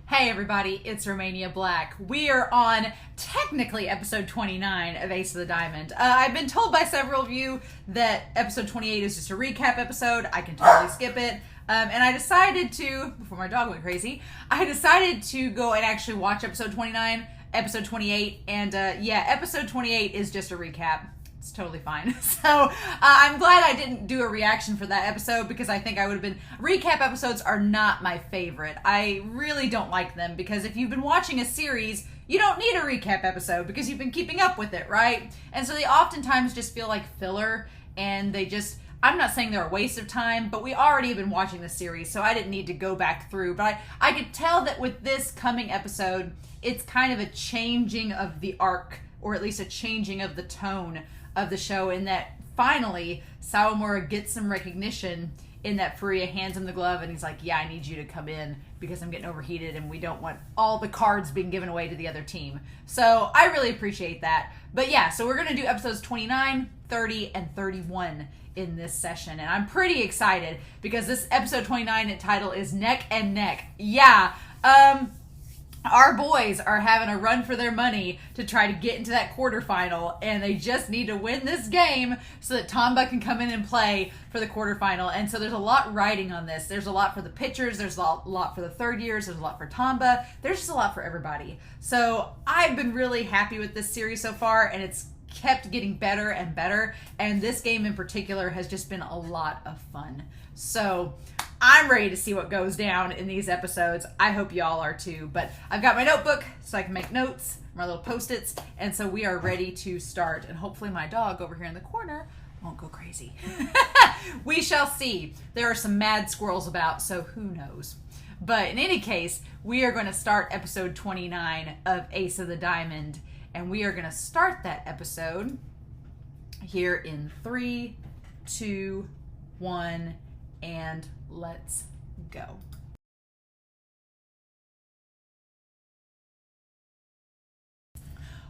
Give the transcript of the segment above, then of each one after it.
Hey everybody, it's Romania Black. We are on technically episode 29 of Ace of the Diamond. I've been told by several of you that episode 28 is just a recap episode. I can totally skip it. And I decided to, before my dog went crazy, I decided to go and actually watch episode 29, episode 28, and episode 28 is just a recap. It's totally fine. So I'm glad I didn't do a reaction for that episode because I think I would have been... Recap episodes are not my favorite. I really don't like them because if you've been watching a series, you don't need a recap episode because you've been keeping up with it, right? And so they oftentimes just feel like filler and they just... I'm not saying they're a waste of time, but we already have been watching the series, so I didn't need to go back through. But I could tell that with this coming episode, it's kind of a changing of the arc, or at least a changing of the tone of the show, in that finally Sawamura gets some recognition in that Furuya hands him the glove and he's like, yeah, I need you to come in because I'm getting overheated and we don't want all the cards being given away to the other team. So I really appreciate that. But yeah, so we're going to do episodes 29, 30, and 31 in this session. And I'm pretty excited because this episode 29 title is Neck and Neck. Yeah, our boys are having a run for their money to try to get into that quarterfinal, and they just need to win this game so that Tamba can come in and play for the quarterfinal. And so there's a lot riding on this. There's a lot for the pitchers, there's a lot for the third years, there's a lot for Tamba, there's just a lot for everybody. So I've been really happy with this series so far, and it's kept getting better and better, and this game in particular has just been a lot of fun. So I'm ready to see what goes down in these episodes. I hope y'all are too, but I've got my notebook so I can make notes, my little post-its, and so we are ready to start, and hopefully my dog over here in the corner won't go crazy. We shall see. There are some mad squirrels about, so who knows. But in any case, we are going to start episode 29 of Ace of the Diamond, and we are going to start that episode here in 3, 2, 1, and let's go.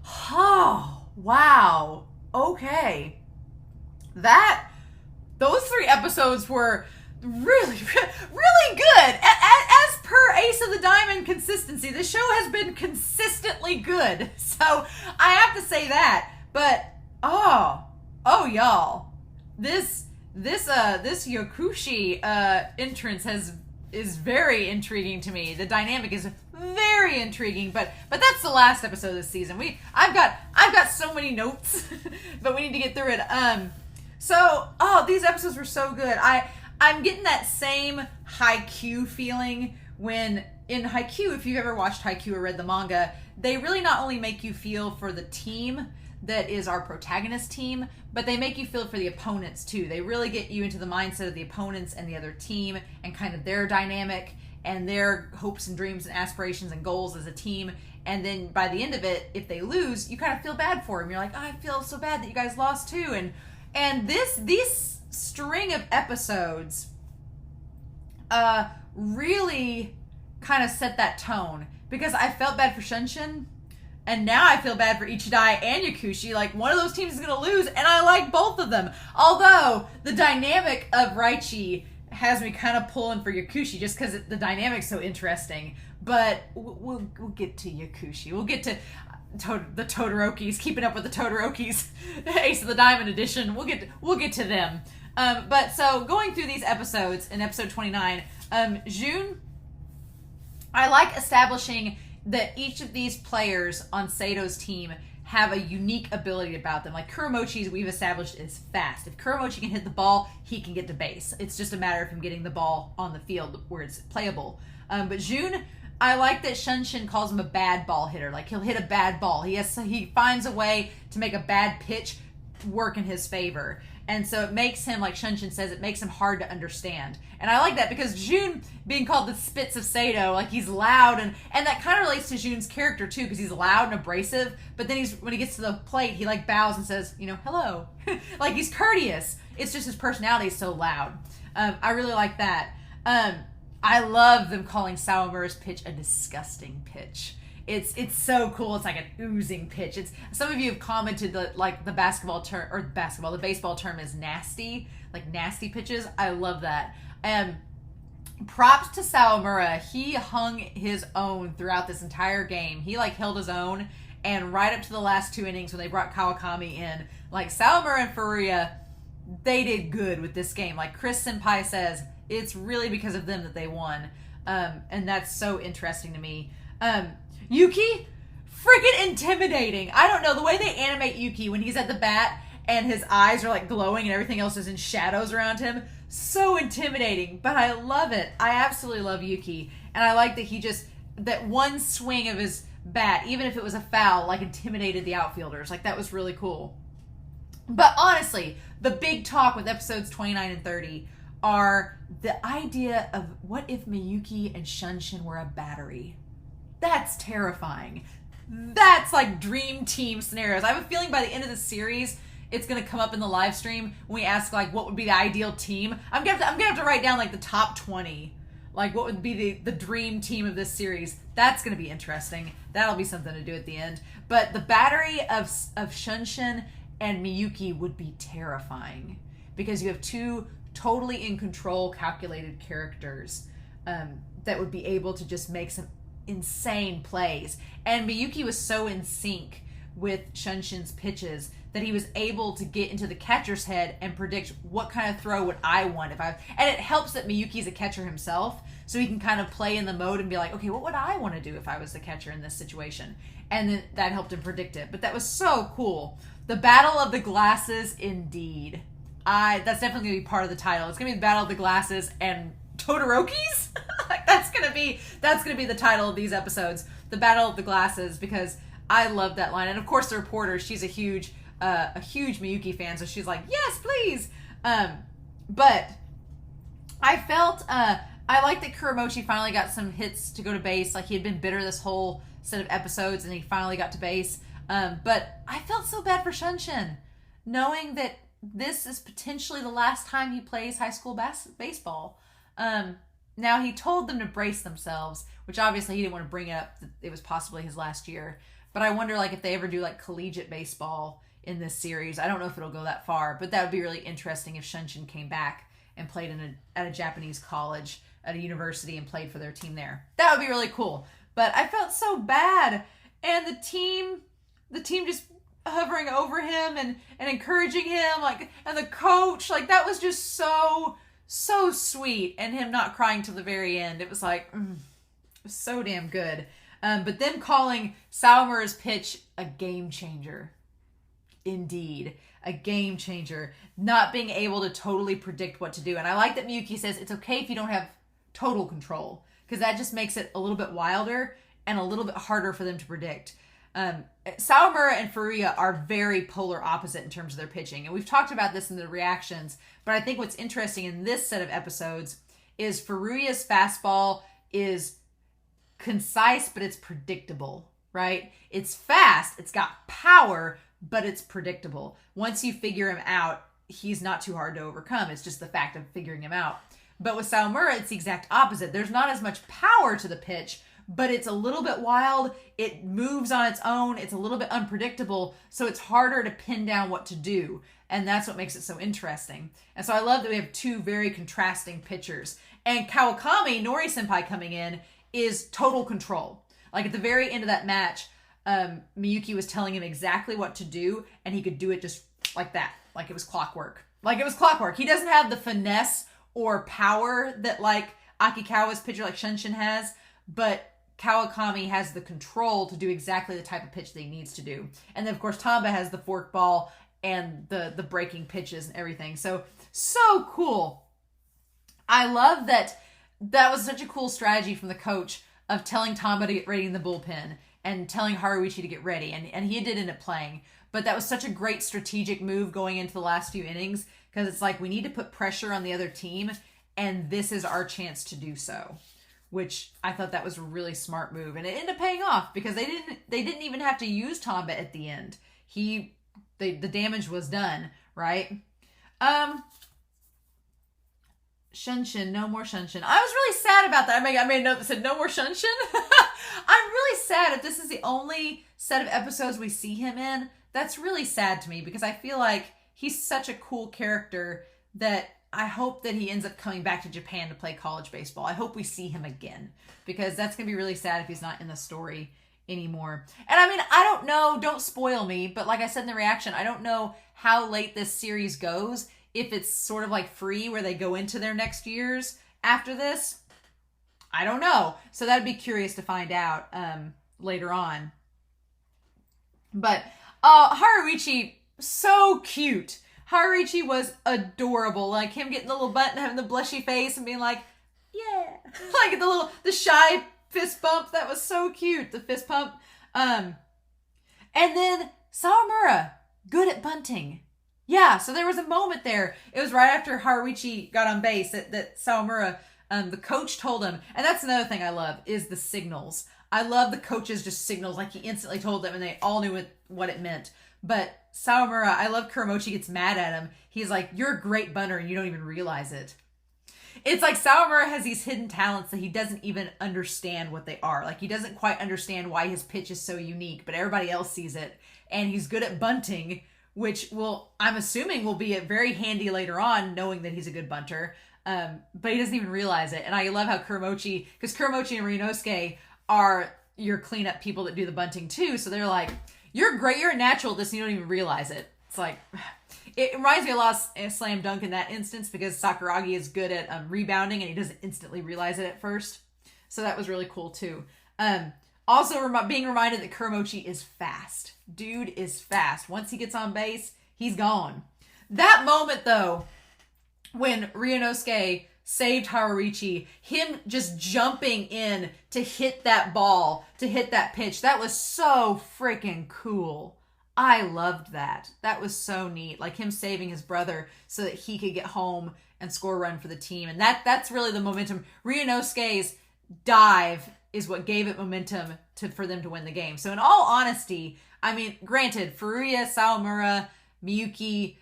Oh, wow. Okay. Those 3 episodes were really good. As per Ace of the Diamond consistency, the show has been consistently good. So I have to say that. But y'all, this Yakushi entrance is very intriguing to me. The dynamic is very intriguing, but that's the last episode of this season. I've got so many notes, but we need to get through it. These episodes were so good. I'm getting that same Haikyuu feeling when in Haikyuu, if you've ever watched Haikyuu or read the manga, they really not only make you feel for the team that is our protagonist team, but they make you feel for the opponents too. They really get you into the mindset of the opponents and the other team and kind of their dynamic and their hopes and dreams and aspirations and goals as a team. And then by the end of it, if they lose, you kind of feel bad for them. You're like, oh, I feel so bad that you guys lost too. And this string of episodes really kind of set that tone because I felt bad for Shunshin. And now I feel bad for Ichidai and Yakushi. Like, one of those teams is going to lose, and I like both of them. Although, the dynamic of Raichi has me kind of pulling for Yakushi just because the dynamic's so interesting. But we'll get to Yakushi. We'll get to the Todorokis, keeping up with the Todorokis, Ace of the Diamond edition. We'll get to them. But so, going through these episodes, in episode 29, June, I like establishing that each of these players on Sato's team have a unique ability about them. Like Kuromochi's, we've established, is fast. If Kuromochi can hit the ball, he can get to base. It's just a matter of him getting the ball on the field where it's playable. But June, I like that Shunshin calls him a bad ball hitter. Like, he'll hit a bad ball. He finds a way to make a bad pitch work in his favor. And so it makes him, like Shunshin says, it makes him hard to understand. And I like that because June being called the Spitz of Sato, like he's loud, and that kind of relates to June's character too, because he's loud and abrasive, but then when he gets to the plate, he like bows and says, hello. Like, he's courteous. It's just his personality is so loud. I really like that. I love them calling Sawamura's pitch a disgusting pitch. It's so cool. It's like an oozing pitch. Some of you have commented that like the baseball term is nasty, like nasty pitches. I love that. props to Sawamura. He hung his own throughout this entire game. He like held his own, and right up to the last 2 innings when they brought Kawakami in, like Sawamura and Furuya, they did good with this game. Like Chris Senpai says, it's really because of them that they won. And that's so interesting to me. Yuki, freaking intimidating. I don't know, the way they animate Yuki when he's at the bat and his eyes are like glowing and everything else is in shadows around him, so intimidating, but I love it. I absolutely love Yuki, and I like that that one swing of his bat, even if it was a foul, like intimidated the outfielders. Like that was really cool. But honestly, the big talk with episodes 29 and 30 are the idea of what if Miyuki and Shunshin were a battery? That's terrifying. That's like dream team scenarios. I have a feeling by the end of the series, it's going to come up in the live stream when we ask like what would be the ideal team. I'm gonna have to write down like the top 20. Like what would be the dream team of this series. That's going to be interesting. That'll be something to do at the end. But the battery of Shunshin and Miyuki would be terrifying because you have two totally in control, calculated characters that would be able to just make some insane plays. And Miyuki was so in sync with Shunshin's pitches that he was able to get into the catcher's head and predict what kind of throw would I want if I... And it helps that Miyuki's a catcher himself, so he can kind of play in the mode and be like, okay, what would I want to do if I was the catcher in this situation? And then that helped him predict it. But that was so cool. The Battle of the Glasses, indeed. That's definitely going to be part of the title. It's going to be the Battle of the Glasses and Todoroki's? Like that's going to be the title of these episodes. The Battle of the Glasses, because I love that line. And of course the reporter, she's a huge Miyuki fan, so she's like, yes, please. But I felt I like that Kuramochi finally got some hits to go to base. Like he had been bitter this whole set of episodes and he finally got to base. But I felt so bad for Shunshin, knowing that this is potentially the last time he plays high school baseball. Now he told them to brace themselves, which obviously he didn't want to bring up that it was possibly his last year. But I wonder like if they ever do like collegiate baseball in this series. I don't know if it'll go that far, but that would be really interesting if Shunshin came back and played at a Japanese college, at a university, and played for their team there. That would be really cool. But I felt so bad, and the team just hovering over him and encouraging him, like, and the coach, like that was just so sweet, and him not crying till the very end. It was like, it was so damn good. But them calling Sawamura's pitch a game changer. Indeed, a game changer. Not being able to totally predict what to do. And I like that Miyuki says it's okay if you don't have total control, because that just makes it a little bit wilder and a little bit harder for them to predict. Sawamura and Furuya are very polar opposite in terms of their pitching. And we've talked about this in the reactions, but I think what's interesting in this set of episodes is Furuya's fastball is concise, but it's predictable, right? It's fast, it's got power, but it's predictable. Once you figure him out, he's not too hard to overcome. It's just the fact of figuring him out. But with Sawamura, it's the exact opposite. There's not as much power to the pitch, but it's a little bit wild. It moves on its own. It's a little bit unpredictable, so it's harder to pin down what to do. And that's what makes it so interesting. And so I love that we have two very contrasting pitchers. And Kawakami, Nori-senpai coming in, is total control. Like at the very end of that match, Miyuki was telling him exactly what to do, and he could do it just like that. Like it was clockwork. Like it was clockwork. He doesn't have the finesse or power that like Akikawa's pitcher like Shunshin has, but Kawakami has the control to do exactly the type of pitch that he needs to do. And then of course Tamba has the fork ball and the breaking pitches and everything. So cool. I love that was such a cool strategy from the coach of telling Tamba to get ready in the bullpen and telling Haruichi to get ready. And he did end up playing. But that was such a great strategic move going into the last few innings, because it's like we need to put pressure on the other team, and this is our chance to do so. Which I thought that was a really smart move. And it ended up paying off because they didn't even have to use Tamba at the end. The damage was done, right? Shunshin, no more Shunshin. I was really sad about that. I made a note that said no more Shunshin. I'm really sad if this is the only set of episodes we see him in. That's really sad to me because I feel like he's such a cool character that I hope that he ends up coming back to Japan to play college baseball. I hope we see him again, because that's going to be really sad if he's not in the story anymore. And I mean, I don't know, don't spoil me, but like I said in the reaction, I don't know how late this series goes, if it's sort of like free where they go into their next years after this. I don't know. So that'd be curious to find out later on. But Haruichi, so cute. Haruichi was adorable. Like him getting the little button, having the blushy face and being like, yeah. Like the shy fist bump. That was so cute. The fist pump. And then Sawamura, good at bunting. Yeah, so there was a moment there. It was right after Haruichi got on base that Sawamura, the coach told him, and that's another thing I love, is the signals. I love the coaches just signals, like he instantly told them and they all knew what it meant. But Sawamura, I love Kuramochi gets mad at him. He's like, you're a great bunter and you don't even realize it. It's like Sawamura has these hidden talents that he doesn't even understand what they are. Like he doesn't quite understand why his pitch is so unique, but everybody else sees it. And he's good at bunting, which I'm assuming will be very handy later on, knowing that he's a good bunter. But he doesn't even realize it. And I love how Kuramochi, because Kuramochi and Ryunosuke are your cleanup people that do the bunting too. So they're like, you're great, you're a natural at this, and you don't even realize it. It's like, it reminds me a lot of Slam Dunk in that instance, because Sakuragi is good at rebounding and he doesn't instantly realize it at first. So that was really cool too. Also being reminded that Kuramochi is fast. Dude is fast. Once he gets on base, he's gone. That moment though, when Ryunosuke saved Haruichi, him just jumping in to hit that ball, to hit that pitch, that was so freaking cool. I loved that. That was so neat. Like him saving his brother so that he could get home and score a run for the team. And that's really the momentum. Ryunosuke's dive is what gave it momentum for them to win the game. So in all honesty, I mean, granted, Furuya, Sawamura, Miyuki,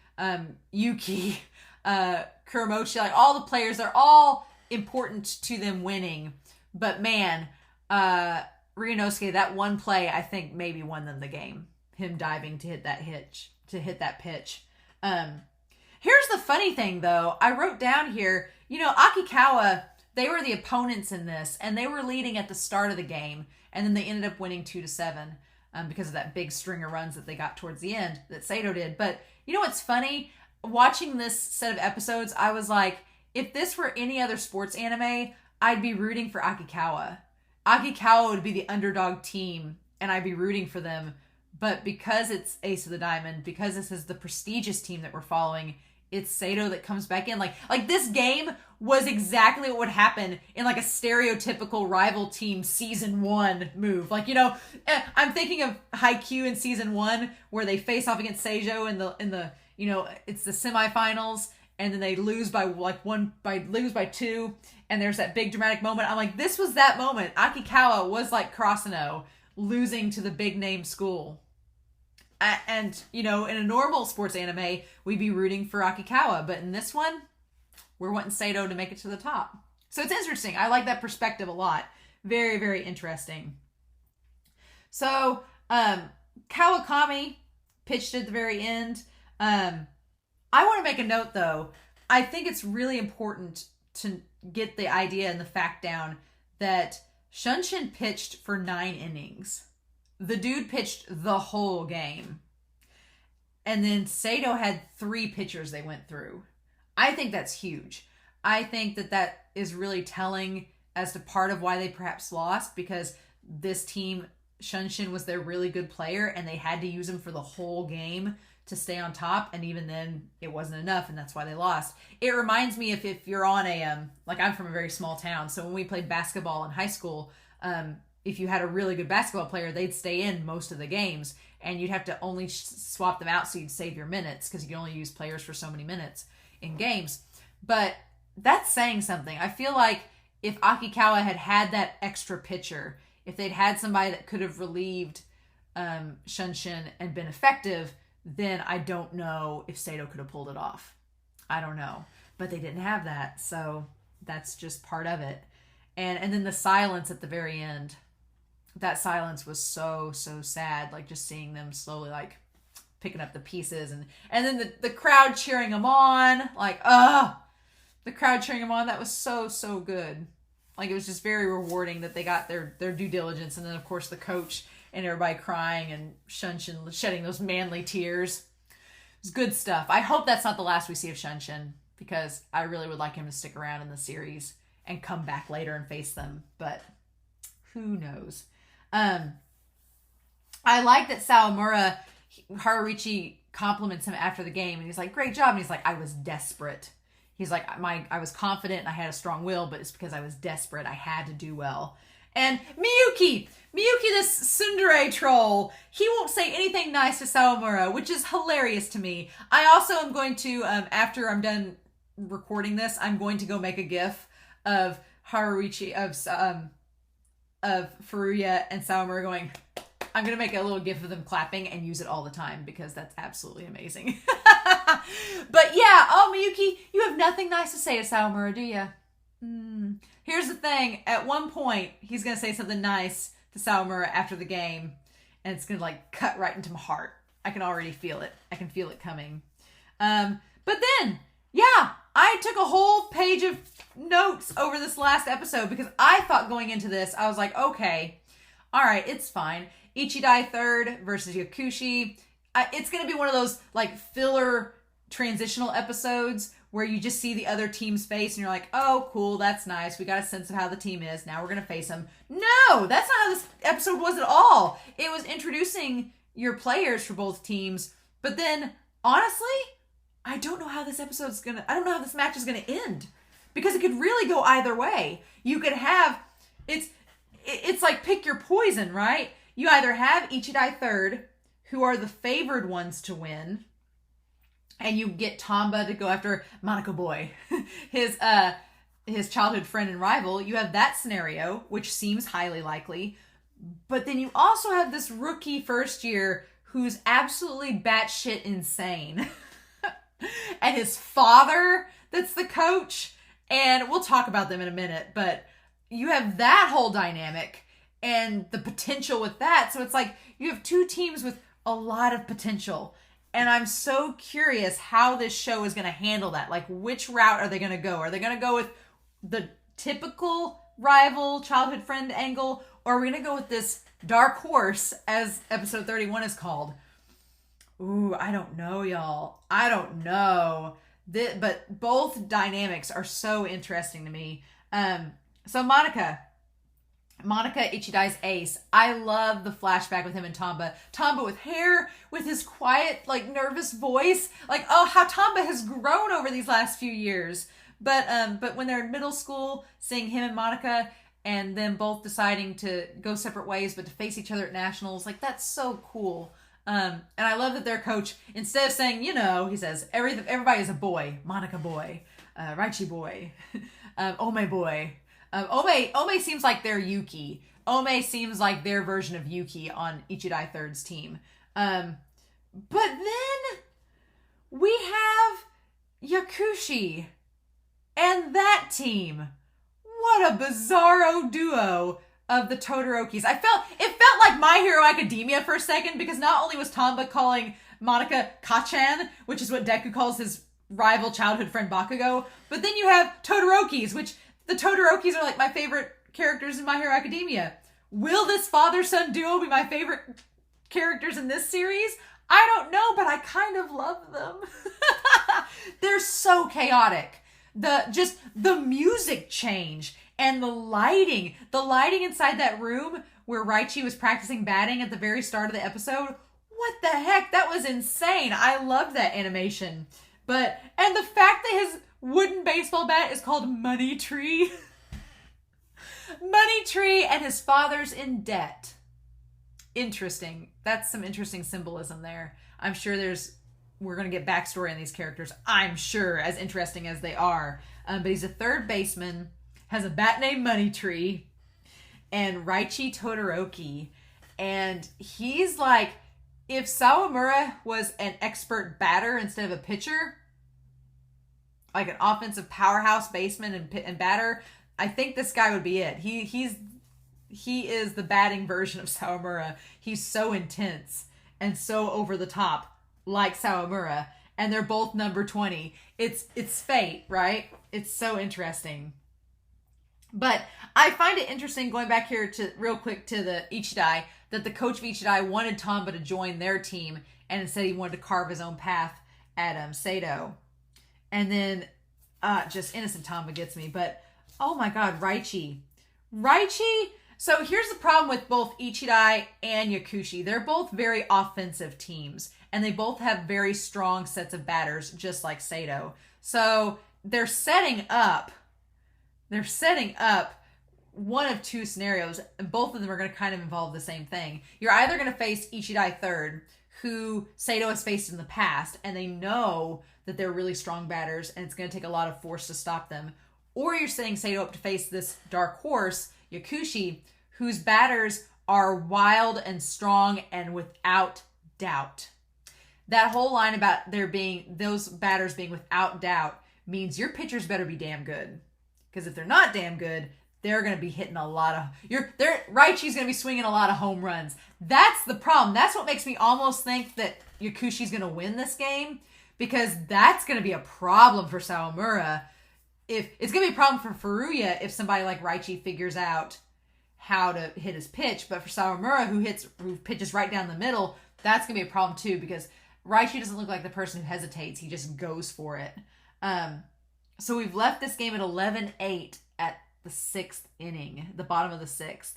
Yuki, Kuramochi, like all the players, they're all important to them winning. But man, Ryunosuke, that one play, I think maybe won them the game. Him diving to hit that pitch. Here's the funny thing though. I wrote down here, Akikawa, they were the opponents in this, and they were leading at the start of the game, and then they ended up winning 2-7 because of that big string of runs that they got towards the end that Sato did. But you know what's funny? Watching this set of episodes, I was like, if this were any other sports anime, I'd be rooting for Akikawa. Akikawa would be the underdog team, and I'd be rooting for them. But because it's Ace of the Diamond, because this is the prestigious team that we're following, it's Sato that comes back in. Like this game was exactly what would happen in like a stereotypical rival team season 1 move. Like, I'm thinking of Haikyuu in season 1 where they face off against Seijo in the it's the semifinals, and then they lose by by 2, and there's that big dramatic moment. I'm like, this was that moment. Akikawa was like Krasano losing to the big name school. And, in a normal sports anime, we'd be rooting for Akikawa. But in this one, we're wanting Sato to make it to the top. So it's interesting. I like that perspective a lot. Very, very interesting. So, Kawakami pitched at the very end. I want to make a note, though. I think it's really important to get the idea and the fact down that Shunshin pitched for 9 innings. The dude pitched the whole game. And then Sato had 3 pitchers they went through. I think that's huge. I think that is really telling as to part of why they perhaps lost, because this team, Shunshin was their really good player, and they had to use him for the whole game to stay on top, and even then it wasn't enough, and that's why they lost. It reminds me if you're on like I'm from a very small town, so when we played basketball in high school, if you had a really good basketball player, they'd stay in most of the games, and you'd have to only swap them out so you'd save your minutes, because you can only use players for so many minutes in games. But that's saying something. I feel like if Akikawa had that extra pitcher, if they'd had somebody that could have relieved Shunshin and been effective, then I don't know if Sato could have pulled it off. I don't know. But they didn't have that, so that's just part of it. And then the silence at the very end. That silence was so, so sad. Like, just seeing them slowly, like, picking up the pieces. And then the crowd cheering them on. Like, The crowd cheering him on, that was so, so good. Like, it was just very rewarding that they got their due diligence. And then, of course, the coach and everybody crying and Shunshin shedding those manly tears. It was good stuff. I hope that's not the last we see of Shunshin, because I really would like him to stick around in the series and come back later and face them. But who knows? I like that Sawamura, Hariichi compliments him after the game. And he's like, great job. And he's like, I was desperate. He's like, I was confident and I had a strong will, but it's because I was desperate. I had to do well. And Miyuki, this tsundere troll, he won't say anything nice to Sawamura, which is hilarious to me. I also am going to, after I'm done recording this, I'm going to go make a gif of Hariichi, of Furuya and Sawamura going, I'm going to make a little gif of them clapping and use it all the time because that's absolutely amazing. But yeah, Miyuki, you have nothing nice to say to Sawamura, do you? Here's the thing. At one point, he's going to say something nice to Sawamura after the game, and it's going to like cut right into my heart. I can already feel it. I can feel it coming. But then, yeah, I took a whole page of notes over this last episode because I thought going into this, I was like, okay, all right, it's fine. Ichidai third versus Yakushi. It's going to be one of those like filler transitional episodes where you just see the other team's face and you're like, oh, cool, that's nice. We got a sense of how the team is. Now we're going to face them. No, that's not how this episode was at all. It was introducing your players for both teams. But then, honestly, I don't know how this I don't know how this match is going to end. Because it could really go either way. You could have, it's like pick your poison, right? You either have Ichidai third, who are the favored ones to win, and you get Tamba to go after Monaco Boy, his childhood friend and rival. You have that scenario, which seems highly likely. But then you also have this rookie first year who's absolutely batshit insane. And his father that's the coach. And we'll talk about them in a minute. But you have that whole dynamic and the potential with that. So it's like you have two teams with a lot of potential. And I'm so curious how this show is going to handle that. Like, which route are they going to go? Are they going to go with the typical rival childhood friend angle? Or are we going to go with this dark horse, as episode 31 is called? Ooh, I don't know, y'all. I don't know. But both dynamics are so interesting to me. So Monica Ichidai's ace. I love the flashback with him and Tamba. Tamba with hair, with his quiet, like, nervous voice. Like, oh, how Tamba has grown over these last few years. But when they're in middle school, seeing him and Monica and them both deciding to go separate ways, but to face each other at nationals, like, that's so cool. And I love that their coach, instead of saying, he says, everybody is a boy. Monica boy. Raichi boy. Ome boy. Ome seems like their Yuki. Ome seems like their version of Yuki on Ichidai Third's team. But then we have Yakushi and that team. What a bizarro duo of the Todorokis. It felt like My Hero Academia for a second, because not only was Tamba calling Monica Kachan, which is what Deku calls his rival childhood friend Bakugo, but then you have Todorokis, which the Todorokis are like my favorite characters in My Hero Academia. Will this father-son duo be my favorite characters in this series? I don't know, but I kind of love them. They're so chaotic. The music change and the lighting inside that room where Raichi was practicing batting at the very start of the episode. What the heck? That was insane. I loved that animation. And the fact that his wooden baseball bat is called Money Tree. Money Tree, and his father's in debt. Interesting. That's some interesting symbolism there. I'm sure we're going to get backstory on these characters. I'm sure, as interesting as they are. But he's a third baseman, has a bat named Money Tree, and Raichi Todoroki. And he's like, if Sawamura was an expert batter instead of a pitcher, like an offensive powerhouse baseman and batter, I think this guy would be it. He is the batting version of Sawamura. He's so intense and so over the top, like Sawamura, and they're both number 20. It's fate, right? It's so interesting. But I find it interesting, going back here to real quick to the Ichidai, that the coach of Ichidai wanted Tamba to join their team, and instead he wanted to carve his own path at Sato. And then just innocent Tamba gets me. But oh my god, Raichi. So here's the problem with both Ichidai and Yakushi. They're both very offensive teams, and they both have very strong sets of batters, just like Sato. So they're setting up one of two scenarios, and both of them are going to kind of involve the same thing. You're either going to face Ichidai third, who Sato has faced in the past, and they know that they're really strong batters, and it's going to take a lot of force to stop them. Or you're setting Sato up to face this dark horse, Yakushi, whose batters are wild and strong and without doubt. That whole line about those batters being without doubt means your pitchers better be damn good. Because if they're not damn good, they're going to be hitting a lot of... Raichi's going to be swinging a lot of home runs. That's the problem. That's what makes me almost think that Yakushi's going to win this game. Because that's going to be a problem for Sawamura. It's going to be a problem for Furuya if somebody like Raichi figures out how to hit his pitch. But for Sawamura, who pitches right down the middle, that's going to be a problem too. Because Raichi doesn't look like the person who hesitates. He just goes for it. So we've left this game at 11-8 at the 6th inning, the bottom of the 6th.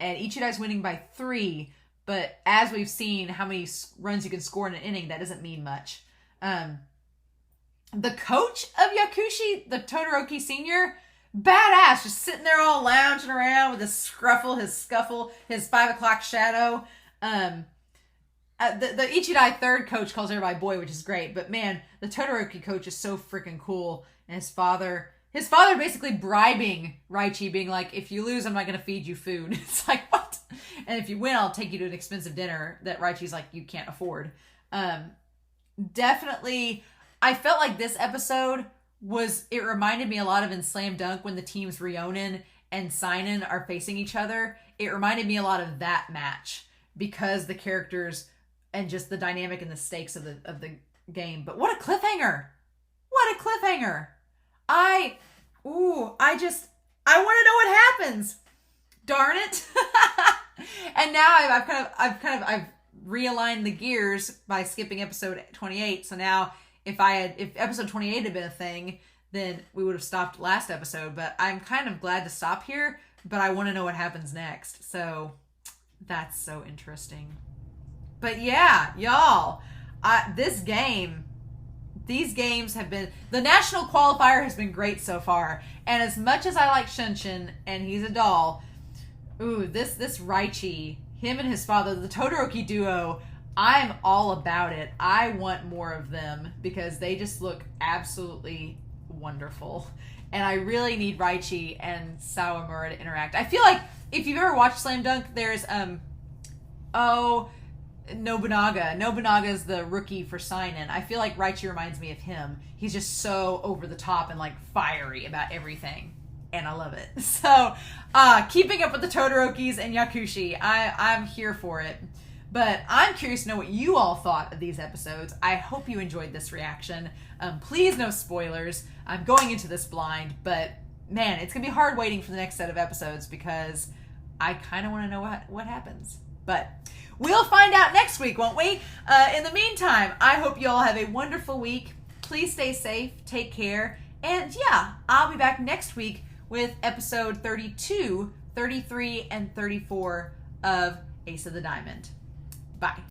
And Ichidai's winning by 3, but as we've seen how many runs you can score in an inning, that doesn't mean much. The coach of Yakushi, the Todoroki Sr., badass, just sitting there all lounging around with his scuffle, his 5 o'clock shadow. The Ichidai third coach calls everybody boy, which is great. But man, the Todoroki coach is so freaking cool. And his father basically bribing Raichi, being like, if you lose, I'm not going to feed you food. It's like, what? And if you win, I'll take you to an expensive dinner that Raichi's like, you can't afford. Definitely, I felt like this episode it reminded me a lot of in Slam Dunk when the teams Ryonen and Seinen are facing each other. It reminded me a lot of that match because the characters and just the dynamic and the stakes of the game. But what a cliffhanger! What a cliffhanger! I want to know what happens. Darn it! And now I've realigned the gears by skipping episode 28. So now if episode 28 had been a thing, then we would have stopped last episode. But I'm kind of glad to stop here. But I want to know what happens next. So that's so interesting. But yeah, y'all, these games have been, the national qualifier has been great so far. And as much as I like Shunshin, and he's a doll, this Raichi, him and his father, the Todoroki duo, I'm all about it. I want more of them because they just look absolutely wonderful. And I really need Raichi and Sawamura to interact. I feel like if you've ever watched Slam Dunk, there's Nobunaga. Nobunaga's the rookie for Seinen. I feel like Raichi reminds me of him. He's just so over the top and like fiery about everything. And I love it. So, keeping up with the Todorokis and Yakushi, I'm here for it. But I'm curious to know what you all thought of these episodes. I hope you enjoyed this reaction. Please, no spoilers. I'm going into this blind, but man, it's going to be hard waiting for the next set of episodes because I kind of want to know what happens. But we'll find out next week, won't we? In the meantime, I hope you all have a wonderful week. Please stay safe, take care, and yeah, I'll be back next week with episode 32, 33, and 34 of Ace of the Diamond. Bye.